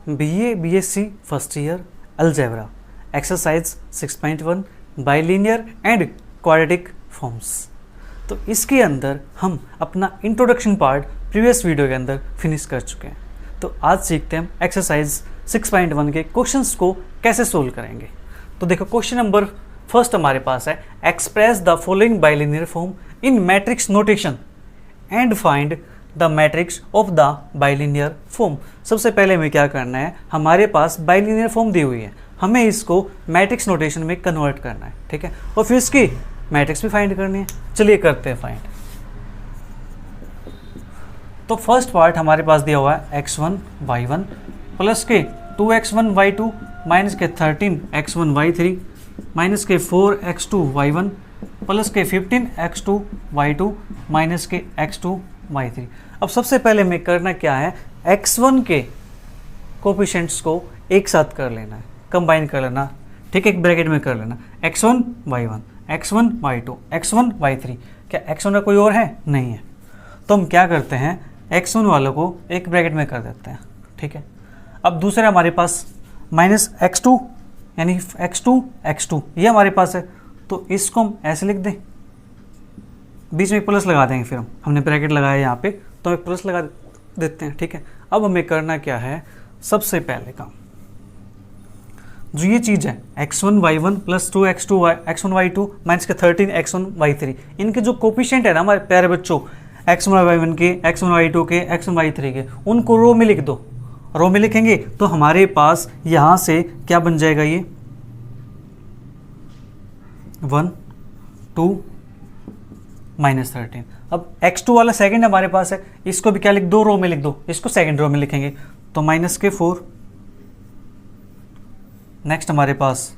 BA BSc first year algebra exercise 6.1 bilinear and quadratic forms. तो इसके अंदर हम अपना इंट्रोडक्शन पार्ट प्रीवियस वीडियो के अंदर फिनिश कर चुके हैं। तो आज सीखते हैं हम एक्सरसाइज 6.1 के क्वेश्चंस को कैसे सोल्व करेंगे। तो देखो क्वेश्चन नंबर फर्स्ट हमारे पास है, express the following bilinear form in matrix notation and find the matrix of the bilinear form. सबसे पहले हमें क्या करना है, हमारे पास बाइलिनियर फॉर्म दी हुई है, हमें इसको मैट्रिक्स नोटेशन में कन्वर्ट करना है, ठीक है, और फिर इसकी मैट्रिक्स भी फाइंड करनी है। चलिए करते हैं फाइंड। तो फर्स्ट पार्ट हमारे पास दिया हुआ है x1 y1 प्लस के 2x1 y2 माइनस के 13x1 y3 माइनस के 4x2 y1 प्लस के 15x2 y2 माइनस के x2 y3। अब सबसे पहले हमें करना क्या है, x1 के कोफिशिएंट्स को एक साथ कर लेना है, कंबाइन कर लेना, ठीक है, एक ब्रैकेट में कर लेना, x1 y1 x1 y2 x1 y3। क्या x1 का कोई और है? नहीं है। तो हम क्या करते हैं, x1 वालों को एक ब्रैकेट में कर देते हैं, ठीक है। अब दूसरा हमारे पास माइनस x2 यानी x2 ये हमारे पास है, तो इसको हम ऐसे लिख दें, बीच में एक प्लस लगा देंगे, फिर हमने ब्रैकेट लगाया यहाँ पे तो एक प्लस लगा देते हैं, ठीक है। अब हमें करना क्या है, सबसे पहले काम जो ये चीज़ है x1 y1 plus 2x2 x1 y2 minus के 13x1 y3, इनके जो कोफिशिएंट है ना हमारे प्यारे बच्चों, x1 y1 के x1 y2 के x1 y3 के, उनको रो में लिख दो। रो में लिखेंगे तो हमारे पास यहाँ से क्या बन जाएगा, ये 1 2 माइनस 13। अब x2 वाला सेकंड हमारे पास है, इसको भी क्या लिख दो, रो में लिख दो, इसको सेकंड रो में लिखेंगे तो माइनस के 4। नेक्स्ट हमारे पास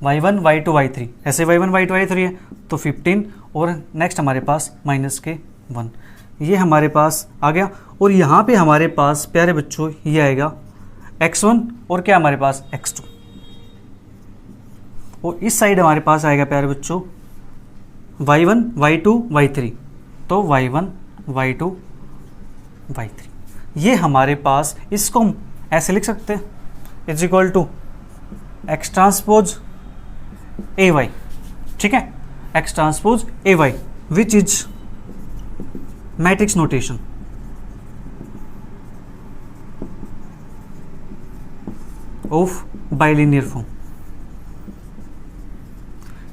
y1 y2 y3, ऐसे y1 y2 y3 है तो 15, और नेक्स्ट हमारे पास माइनस के 1, ये हमारे पास आ गया। और यहाँ पे हमारे पास प्यारे बच्चों ये आएगा x1 और क्या हमारे पास x2, और इस साइड हमारे पास आएगा प्यारे बच्चों y1 y2 y3, तो y1 y2 y3। ये हमारे पास, इसको हम ऐसे लिख सकते हैं, is equal to x transpose A y, ठीक है, x transpose A y which is matrix notation. Of bilinear form.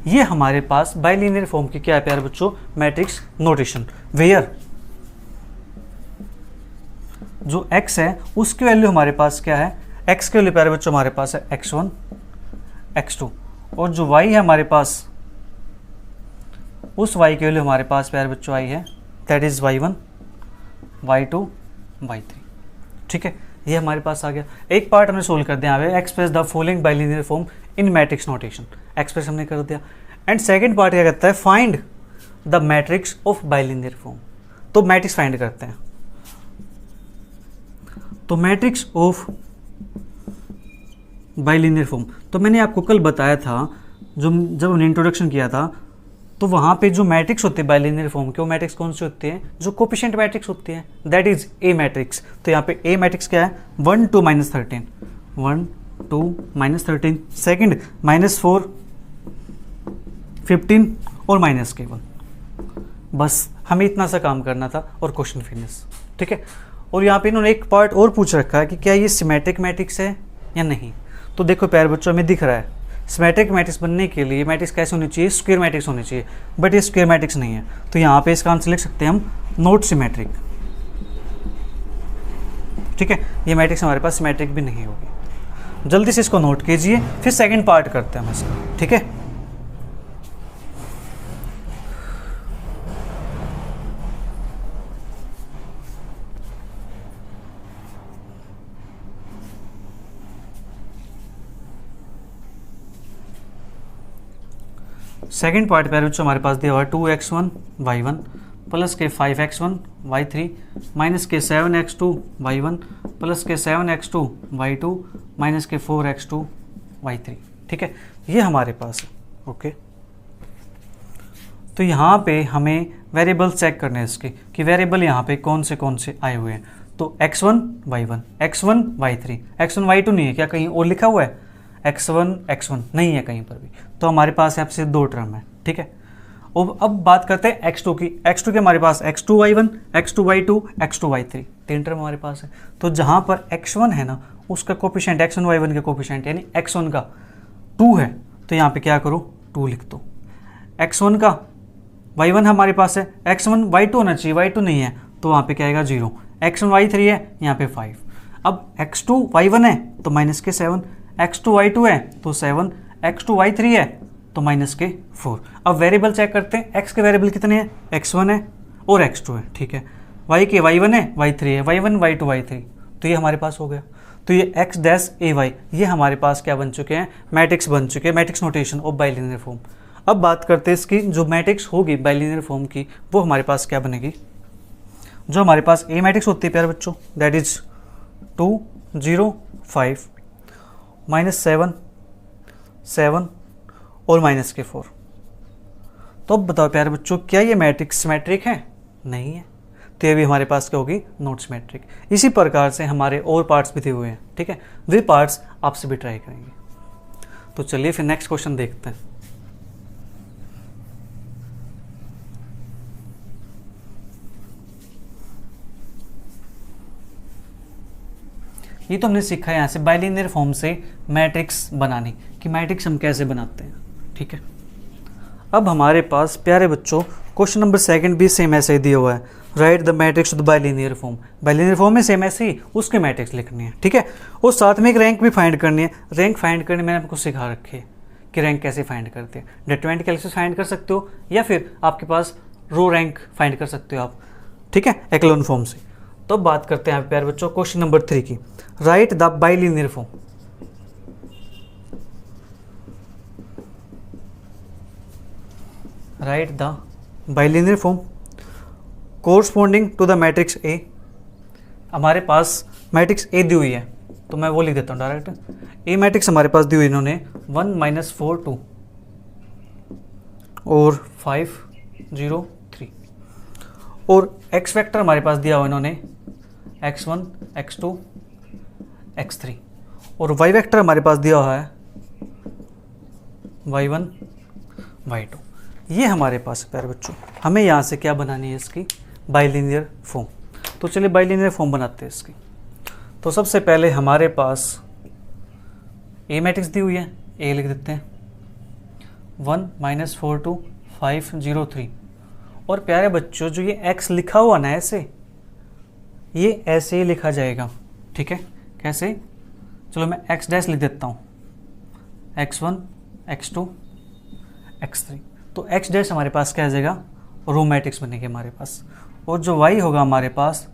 ये हमारे पास बाइलिनियर फॉर्म की क्या है प्यारे बच्चों, मैट्रिक्स नोटेशन, वेयर जो x है उसकी वैल्यू हमारे पास क्या है, x के वैल्यू प्यारे बच्चों हमारे पास है x1 x2, और जो y है हमारे पास, उस y की वैल्यू हमारे पास प्यारे बच्चों आई है, that is y1 y2 y3, ठीक है। ये हमारे पास आ गया। एक पार्ट हमने सोल्व कर दिया, यहाँ पे express the following bilinear form in matrix notation, express हमने कर दिया। एंड सेकंड पार्ट क्या कहता है, find the matrix of bilinear form. तो मैट्रिक्स फाइंड करते हैं। तो मैट्रिक्स ऑफ बाइलिनियर फॉर्म, तो मैंने आपको कल बताया था, जब हमने इंट्रोडक्शन किया था, तो वहाँ पे जो मैट्रिक्स होते हैं बाइलिनियर फॉर्म के, वो मैट्रिक्स कौन से होते हैं, जो कोफिशिएंट मैट्रिक्स होती हैं, दैट इज ए मैट्रिक्स। तो यहाँ पे ए मैट्रिक्स क्या है, 1 2 माइनस 13, 1 2 माइनस 13, सेकेंड माइनस 4 15 और माइनस के 1। बस हमें इतना सा काम करना था और क्वेश्चन फिनिश, ठीक है। और यहाँ पे इन्होंने एक पार्ट और पूछ रखा है कि क्या ये सिमेट्रिक मैट्रिक्स है या नहीं। तो देखो प्यारे बच्चों, हमें दिख रहा है सिमेट्रिक मैट्रिक्स बनने के लिए मैट्रिक्स कैसे होनी चाहिए, स्क्वायर मैट्रिक्स होनी चाहिए, बट ये स्क्वायर मैट्रिक्स नहीं है। तो यहाँ पे इसका आंसर लिख सकते हैं हम नॉट सिमेट्रिक, ठीक है। ये मैट्रिक्स हमारे पास सिमेट्रिक भी नहीं होगी। जल्दी से इसको नोट कीजिए, फिर सेकंड पार्ट करते हैं हम इसका, ठीक है। सेकेंड पार्ट प्यारे बच्चों हमारे पास दिया हुआ है 2x1 y1 प्लस के 5x1 y3 माइनस के 7x2 y1 प्लस के 7x2 y2 माइनस के 4x2 y3, ठीक है। ये हमारे पास है, ओके। तो यहाँ पे हमें वेरिएबल चेक करने हैं इसके कि वेरिएबल यहाँ पे कौन से आए हुए हैं। तो x1 y1 x1 y3 x1 y2 नहीं है क्या, कहीं और लिखा हुआ है x1 नहीं है कहीं पर भी, तो हमारे पास यहाँ से 2 टर्म है। ठीक है, और अब बात करते हैं x2 की। x2 के हमारे पास x2 y1 x2 y2 x2 y3 3 term हमारे पास है। तो जहाँ पर x1 है ना, उसका कोफिशिएंट x1 y1 के कोफिशिएंट यानी x1 का 2 है, तो यहाँ पे क्या करो 2 लिख दो। x1 का y1 हमारे पास है, x1 y2 होना चाहिए, y2 नहीं है तो वहाँ पे क्या आएगा 0, x1 y3 है यहाँ पे 5। अब x2 y1 है तो माइनस के 7, x2 y2 है तो 7, x2 y3 है तो माइनस के 4। अब वेरिएबल चेक करते हैं, x के वेरिएबल कितने हैं, x1 है और x2 है। ठीक है, y के y1 है y3 है, y1 y2 y3, तो ये हमारे पास हो गया। तो ये x डैश ए वाई ये हमारे पास क्या बन चुके हैं, मैट्रिक्स बन चुके हैं, matrix notation of bilinear form. अब बात करते हैं इसकी जो मैट्रिक्स होगी बाइलिनियर फॉर्म की, वो हमारे पास क्या बनेगी। जो हमारे पास ए मैट्रिक्स होती है प्यारे बच्चों, दैट इज 2 0 5 -7 7 और माइनस के 4। तो अब बताओ प्यारे बच्चों, क्या ये मैट्रिक्स सिमेट्रिक है? नहीं है, तो ये भी हमारे पास क्या होगी, नॉट सिमेट्रिक। इसी प्रकार से हमारे और पार्ट्स भी दिए हुए हैं। ठीक है, वे पार्ट्स आपसे भी ट्राई करेंगे। तो चलिए फिर नेक्स्ट क्वेश्चन देखते हैं। ये तो हमने सीखा है यहाँ से बाइलिनियर फॉर्म से मैट्रिक्स बनाने कि मैट्रिक्स हम कैसे बनाते हैं। ठीक है, अब हमारे पास प्यारे बच्चों क्वेश्चन नंबर 2 भी सेम ऐसे ही दिया हुआ है, right the matrix of the bilinear form. Bilinear form में सेम ऐसे ही उसके मैट्रिक्स लिखनी है। ठीक है, और साथ में एक रैंक भी फाइंड करनी है। रैंक फाइंड करने मैंने आपको सिखा रखी है कि रैंक कैसे फाइंड करते हैं। डिटरमिनेंट कैलकुलस फाइंड कर सकते हो या फिर आपके पास रो रैंक फाइंड कर सकते हो आप। ठीक है, एक्लोन फॉर्म से। तो बात करते हैं प्यारे बच्चों क्वेश्चन नंबर 3 की, right the bilinear form. Right the bilinear form corresponding to the matrix A. हमारे पास मैट्रिक्स ए दी हुई है तो मैं वो लिख देता हूँ डायरेक्ट। ए मैट्रिक्स हमारे पास दी हुई इन्होंने 1 -4 2 और 5 0 3, और एक्स वेक्टर हमारे पास दिया हुआ इन्होंने x1 x2 x3, और y वेक्टर हमारे पास दिया हुआ है y1 y2। ये हमारे पास है प्यारे बच्चों। हमें यहाँ से क्या बनानी है, इसकी बाइलिनियर फॉर्म। तो चलिए बाइलिनियर फॉर्म बनाते हैं इसकी। तो सबसे पहले हमारे पास ए मैट्रिक्स दी हुई है, ए लिख देते हैं 1 -4 2 5 0 3। और प्यारे बच्चों जो ये x लिखा हुआ ना ऐसे, ये ऐसे ही लिखा जाएगा। ठीक है, कैसे, चलो मैं x डैश लिख देता हूँ, x1 x2 x3। तो x डैश हमारे पास क्या आ जाएगा, रो मैट्रिक्स बनेगी हमारे पास, और जो y होगा हमारे पास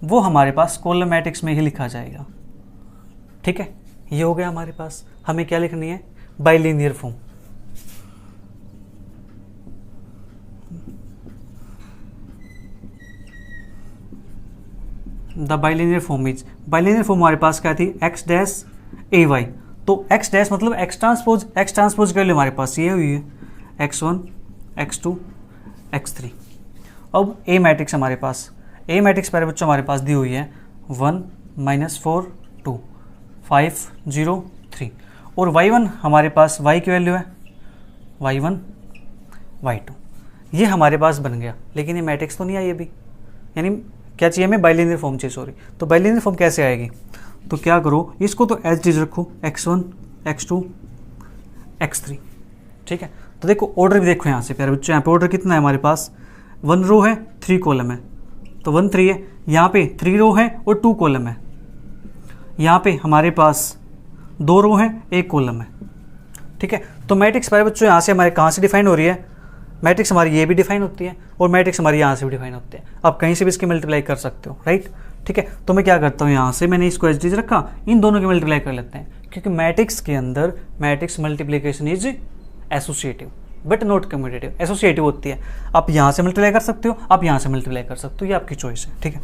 वो हमारे पास कॉलम मैट्रिक्स में ही लिखा जाएगा। ठीक है, ये हो गया हमारे पास। हमें क्या लिखनी है, bilinear form. The bilinear form is, bilinear form हमारे पास क्या थी, x डैश ए वाई। तो x डैश मतलब x ट्रांसपोज कर लो, हमारे पास ये हुई है x1 x2 x3। अब ए मैट्रिक्स हमारे पास, ए मैट्रिक्स पहले बच्चों हमारे पास दी हुई है 1 -4 2 5 0 3, और y1 हमारे पास y की वैल्यू है y1 y2। ये हमारे पास बन गया, लेकिन ये मैट्रिक्स तो नहीं आई अभी, यानी क्या चाहिए हमें, बाइलिनियर फॉर्म चाहिए, सॉरी। तो बाइलिनियर फॉर्म कैसे आएगी, तो क्या करो, इसको तो एज इट रखो x1 x2 x3। ठीक है, तो देखो ऑर्डर भी देखो यहाँ से प्यारे बच्चों, यहाँ पे ऑर्डर कितना है हमारे पास, 1 रो है 3 कॉलम है, तो 1 3 है, यहाँ पे 3 रो है और 2 कॉलम है, यहाँ पे हमारे पास 2 रो है 1 कॉलम है। ठीक है, तो मैट्रिक्स प्यारे बच्चों यहाँ से हमारे कहाँ से डिफाइन हो रही है, मैट्रिक्स हमारी ये भी डिफाइन होती है और मैट्रिक्स हमारी यहाँ से भी डिफाइन होती है। आप कहीं से भी इसकी मल्टीप्लाई कर सकते हो, राइट। ठीक है, तो मैं क्या करता हूँ, यहाँ से मैंने इसको एच डीज रखा, इन दोनों की मल्टीप्लाई कर लेते हैं, क्योंकि मैट्रिक्स के अंदर matrix multiplication is associative but not commutative. Associative होती है, आप यहाँ से मल्टीप्लाई कर सकते हो, आप यहाँ से मल्टीप्लाई कर सकते हो, ये आपकी चॉइस है। ठीक है,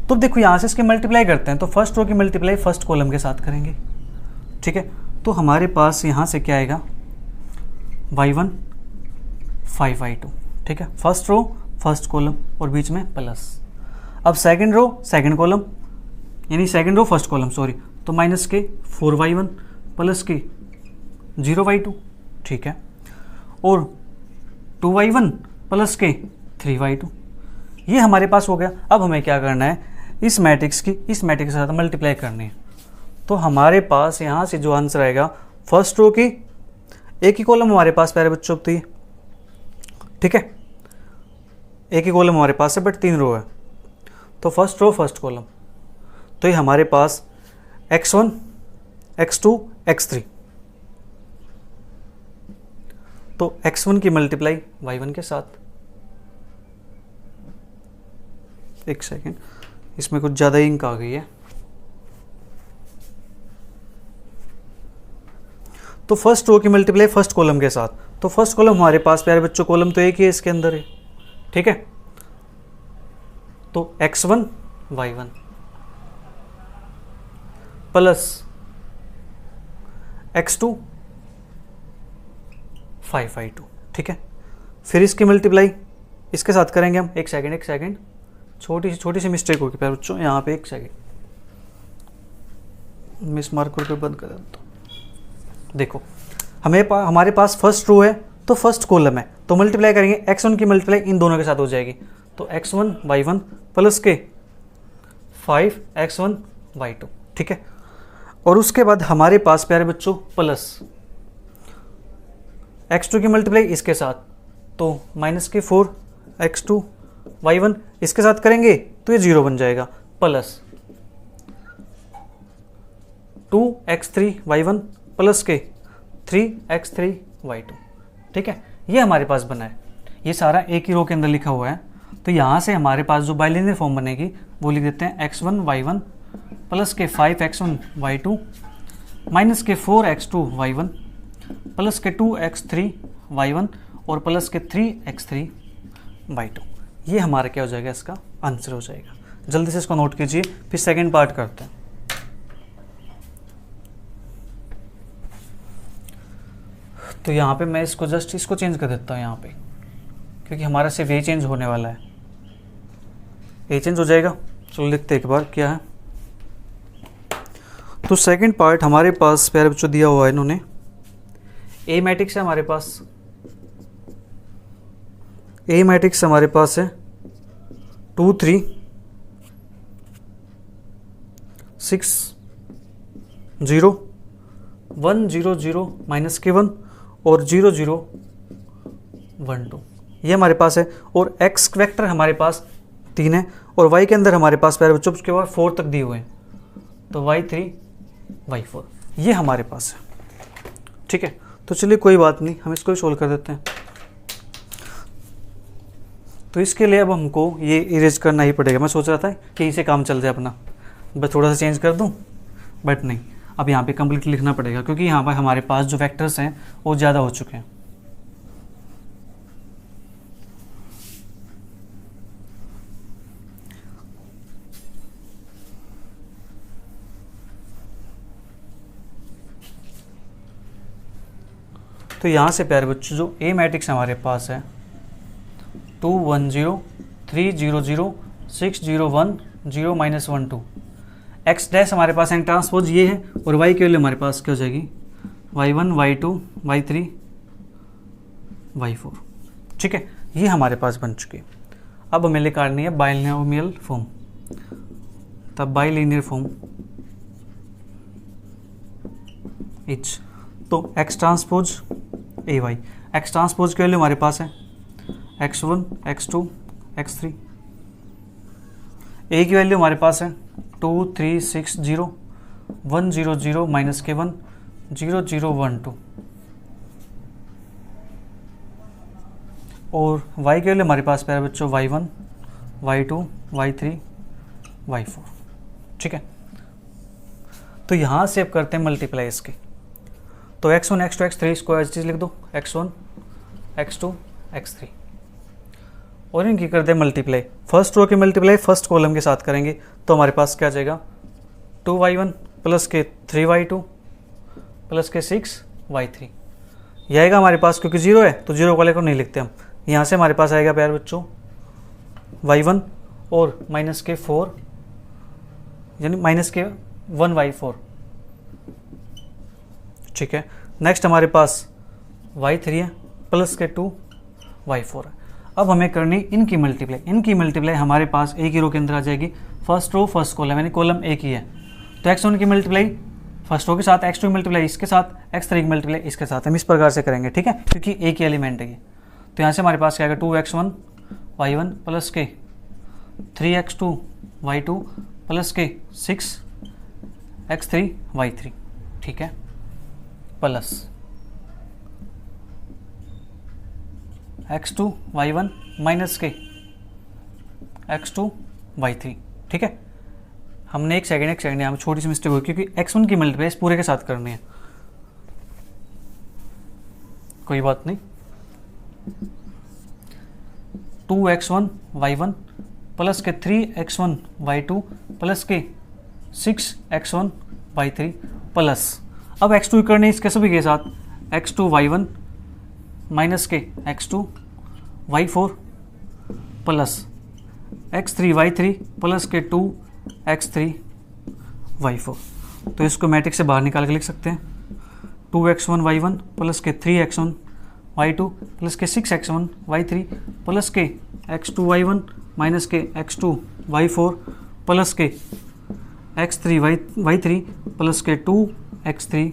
तो देखो यहाँ से इसके मल्टीप्लाई करते हैं, तो फर्स्ट रो की मल्टीप्लाई फर्स्ट कॉलम के साथ करेंगे। ठीक है, तो हमारे पास यहाँ से क्या आएगा, y1 5 y2। ठीक है, फर्स्ट रो फर्स्ट कॉलम और बीच में प्लस। अब सेकंड रो सेकंड कॉलम यानी second row first column sorry, तो माइनस के 4y1 प्लस के 0y2, ठीक है, और 2y1 प्लस के 3y2, ये हमारे पास हो गया। अब हमें क्या करना है, इस मैट्रिक्स के साथ मल्टीप्लाई करनी है। तो हमारे पास यहाँ से जो आंसर आएगा, फर्स्ट रो की एक ही कॉलम हमारे पास प्यारे बच्चों होती है, ठीक है, एक ही कॉलम हमारे पास है बट 3 रो है, तो फर्स्ट रो फर्स्ट कॉलम, तो ये हमारे पास x1 x2 x3, तो x1 की मल्टीप्लाई y1 के साथ, एक सेकेंड, इसमें कुछ ज़्यादा इंक आ गई है, तो फर्स्ट रो की मल्टीप्लाई फर्स्ट कॉलम के साथ, तो फर्स्ट कॉलम हमारे पास प्यारे बच्चों कॉलम तो एक ही है, इसके अंदर है, ठीक है, तो x1 y1 plus x2 5y2, ठीक है, फिर इसकी मल्टीप्लाई इसके साथ करेंगे हम। एक सेकेंड, छोटी सी मिस्टेक होगी प्यारे बच्चों यहाँ पे, एक सेकेंड, मिस मार्क करके बंद कर देता हूँ। देखो हमारे पास फर्स्ट रो है तो फर्स्ट कॉलम है, तो मल्टीप्लाई करेंगे, x1 की मल्टीप्लाई इन दोनों के साथ हो जाएगी, तो x1 y1 प्लस के 5x1 y2, ठीक है, और उसके बाद हमारे पास प्यारे बच्चों प्लस x2 की मल्टीप्लाई इसके साथ, तो माइनस के 4x2 y1 इसके साथ करेंगे तो ये 0 बन जाएगा, प्लस 2x3 y1 प्लस के 3x3 y2, ठीक है, ये हमारे पास बना है। ये सारा एक ही रो के अंदर लिखा हुआ है, तो यहाँ से हमारे पास जो बाइलिनियर फॉर्म बनेगी वो लिख देते हैं x1 y1 प्लस के 5x1 y2 माइनस के 4x2 y1 प्लस के 2x3 y1 और प्लस के 3x3 y2, ये हमारा क्या हो जाएगा, इसका आंसर हो जाएगा। जल्दी से इसको नोट कीजिए, फिर सेकेंड पार्ट करते हैं। तो यहाँ पे मैं इसको जस्ट इसको चेंज कर देता हूँ यहाँ पे, क्योंकि हमारा सिर्फ ये चेंज होने वाला है, ये चेंज हो जाएगा। चलो देखते हैं एक बार क्या है। तो सेकंड पार्ट हमारे पास प्यारे बच्चों दिया हुआ है इन्होंने, ए मैट्रिक्स है हमारे पास, ए मैट्रिक्स हमारे पास है 2 3 6 0 1 0 0 माइनस के 1 और 0 0 1 2, ये हमारे पास है, और x वेक्टर हमारे पास 3 है, और y के अंदर हमारे पास प्यारे बच्चों उसके बाद 4 तक दिए हुए हैं, तो y3 y4 ये हमारे पास है, ठीक है। तो चलिए कोई बात नहीं, हम इसको ही सोल्व कर देते हैं। तो इसके लिए अब हमको ये इरेज करना ही पड़ेगा। मैं सोच रहा था कि इसे काम चल जाए अपना, बस थोड़ा सा चेंज कर दूं, बट नहीं, अब यहाँ पे कंप्लीट लिखना पड़ेगा, क्योंकि यहाँ पर हमारे पास जो वेक्टर्स हैं वो ज़्यादा हो चुके हैं। तो यहाँ से प्यारे बच्चों जो ए मैट्रिक्स हमारे पास है 2 1 0 3 0 0 6 0 1 0 माइनस 1 2, एक्स डैश हमारे पास एन ट्रांसपोज ये है, और वाई के लिए हमारे पास क्या हो जाएगी y1 y2 y3 y4, ठीक है, ये हमारे पास बन चुकी है। अब हमें निकालनी है बाइलिनियर फॉर्म, तब बाइलिनियर फॉर्म इच, तो x transpose A y, x transpose के लिए हमारे पास है x1 x2 x3, ए की वैल्यू हमारे पास है 2 3 6 0 1 0 0 माइनस के 1 0 0 1 2, और y के लिए हमारे पास प्यारे बच्चों y1 y2 y3 y4, ठीक है। तो यहाँ से अब करते हैं मल्टीप्लाई इसके, तो x1 x2 x3 इसको एज चीज लिख दो, x1 x2 x3, और इनकी करते हैं मल्टीप्लाई। फर्स्ट रो की मल्टीप्लाई फर्स्ट कॉलम के साथ करेंगे, तो हमारे पास क्या आ जाएगा 2y1 प्लस के 3y2 प्लस के 6y3, यह आएगा हमारे पास, क्योंकि 0 है तो 0 वाले को नहीं लिखते हम। यहाँ से हमारे पास आएगा प्यारे बच्चों y1 और माइनस के 4, यानी माइनस के 1/4, ठीक है। नेक्स्ट हमारे पास y3 है प्लस के 2y4 है। अब हमें करनी इनकी मल्टीप्लाई, इनकी मल्टीप्लाई हमारे पास एक ही रो के अंदर आ जाएगी, फर्स्ट रो फर्स्ट कॉलम, यानी कॉलम एक ही है, तो x1 की मल्टीप्लाई फर्स्ट रो के साथ, x2 की मल्टीप्लाई इसके साथ, x3 की मल्टीप्लाई इसके साथ, हम इस प्रकार से करेंगे, ठीक है, क्योंकि एक ही एलिमेंट है ये। तो यहाँ से हमारे पास क्या आएगा 2x1 y1 प्लस के 3x2 y2 प्लस के 6x3 y3, ठीक है, प्लस x2 y1 माइनस के x2 y3, ठीक है। हमने एक सेकंड यहाँ छोटी सी मिस्टेक हुई, क्योंकि x1 की मल्टीप्लाई इस पूरे के साथ करनी है, कोई बात नहीं। 2x1 y1 प्लस के 3x1 y2 प्लस के 6x1 y3 प्लस, अब x2 करनी इसके सभी के साथ, x2 y1 माइनस के x2 y4 plus x3 y3 plus के 2x3 y4। तो इसको मैट्रिक्स से बाहर निकाल के लिख सकते हैं, 2x1 y1 प्लस के 3x1 y2 प्लस के 6x1 y3 प्लस के x2 y1 माइनस के x2 y4 प्लस के x3 y3 प्लस के 2x3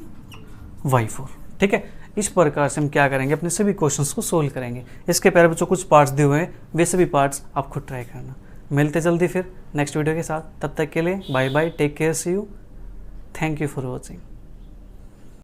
y4, ठीक है। इस प्रकार से हम क्या करेंगे, अपने सभी क्वेश्चंस को सोल्व करेंगे। इसके पहले जो कुछ पार्ट्स दिए हुए हैं वे सभी पार्ट्स आप खुद ट्राई करना। मिलते जल्दी फिर नेक्स्ट वीडियो के साथ, तब तक के लिए bye bye, take care, see you, thank you for watching.